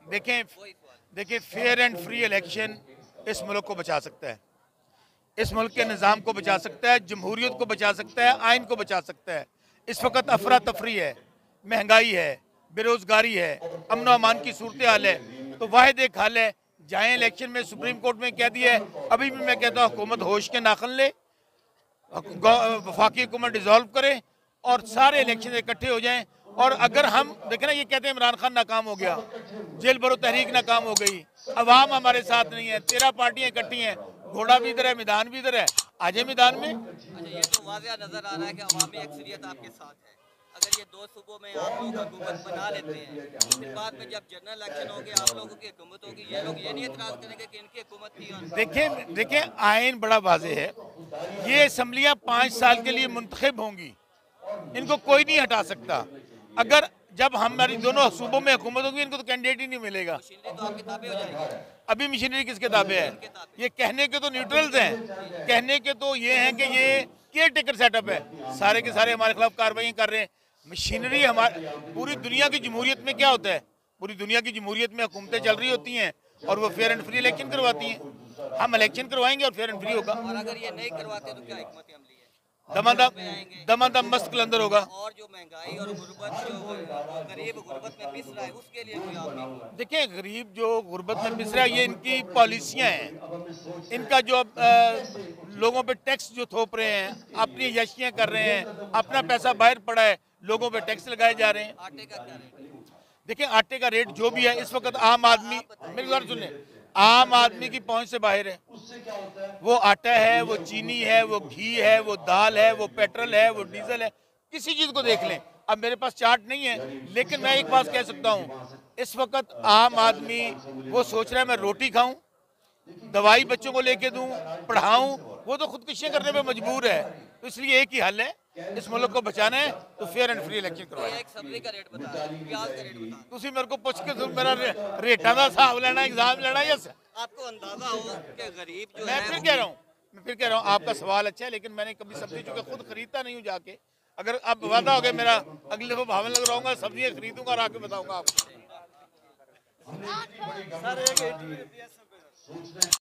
देखें देखिए fair and free election इस मुल्क को बचा सकता है, इस मुल्क के निज़ाम को बचा सकता है, जमहूरियत को बचा सकता है, आइन को बचा सकता है। इस वक्त अफरा तफरी है, महंगाई है, बेरोज़गारी है, अमन अमान की सूरत हाल है, तो वाहिद एक हल है, जाएँ इलेक्शन में। सुप्रीम कोर्ट में कह दिया है, अभी भी मैं कहता हूँ हुकूमत होश के नाखन ले, वफाकी हुकूमत डिज़ोल्व करे और सारे इलेक्शन इकट्ठे हो जाएं। और अगर हम देखें ना, ये कहते हैं इमरान खान नाकाम हो गया, जेल भरो तहरीक नाकाम हो गई, अवाम हमारे साथ नहीं है, 13 पार्टियां इकट्ठी हैं, घोड़ा भी इधर है, मैदान भी इधर है, आजे मैदान में। अच्छा, ये तो वाज़िया नजर आ रहा है कि अवामी अक्सरियत आपके साथ है। अगर ये 2 सूबों में आप लोग हुकूमत बना लेते हैं, फिर बाद में जब जनरल इलेक्शन होंगे, आप लोगों की हुकूमत होगी, ये लोग ये नहीं एतराज़ करेंगे कि इनकी हुकूमत थी? देखें आइन बड़ा वाज़े है, ये असम्बलियाँ 5 साल के लिए मुंतखब होंगी, इनको कोई नहीं हटा सकता। अगर जब हमारी दोनों सूबों में हुकूमत होगी, इनको तो कैंडिडेट ही नहीं मिलेगा। मशीनरी तो आपकी ताबे हो जाएगी। अभी मशीनरी किस किताबें हैं? ये कहने के तो न्यूट्रल्स हैं, कहने के तो ये हैं कि ये केयर टेकर सेटअप है, सारे के सारे हमारे खिलाफ कार्रवाई कर रहे हैं। मशीनरी हमारे पूरी दुनिया की जमहूरियत में क्या होता है? पूरी दुनिया की जमहूरियत में हुकूमतें चल रही होती हैं और वो फेयर एंड फ्री इलेक्शन करवाती हैं। हम इलेक्शन करवाएंगे और फेयर एंड फ्री होगा। और अगर ये नहीं करवाते तो क्या हिकमत अमली है? दमादम मस्त कलंदर होगा। और जो महंगाई और गुर्बत, जो गरीब गुर्बत में पिस रहा है, उसके लिए कोई आप नहीं? देखिए गरीब जो गुर्बत में पिस रहा है, ये इनकी पॉलिसियां हैं, इनका जो लोगों पे टैक्स जो थोप रहे हैं, अपनी यशियां कर रहे हैं, अपना पैसा बाहर पड़ा है, लोगों पे टैक्स लगाए जा रहे हैं। आटे का क्या रेट है? देखिए आटे का रेट जो भी है इस वक्त आम आदमी, मेरी बात सुनिए, आम आदमी की पहुंच से बाहर है। वो आटा है, वो चीनी है, वो घी है, वो दाल है, वो पेट्रोल है, वो डीजल है, किसी चीज को देख लें। अब मेरे पास चार्ट नहीं है, लेकिन मैं एक बात कह सकता हूँ, इस वक्त आम आदमी वो सोच रहा है मैं रोटी खाऊं, दवाई बच्चों को लेके दूं, पढ़ाऊं, वो तो खुदकुशियां करने पे मजबूर है। तो इसलिए एक ही हल है, इस मुल्क को बचाना है तो फेयर एंड फ्री इलेक्शन करवाएं। एक सब्जी का रेट बता, प्याज का रेट बता। तुसी मेरे को पूछ के मेरा रेटा का हिसाब लेना, एग्जाम लेना, यस आपको अंदाजा हो कि गरीब जो मैं है फिर कह रहा हूँ आपका सवाल अच्छा है, लेकिन मैंने कभी सब्जी चूंकि खुद खरीदता नहीं हूँ जाके, अगर आप वादा हो गया मेरा अगले दफा भावन लग रहा सब्जियाँ खरीदूंगा और आके बताऊंगा आपको।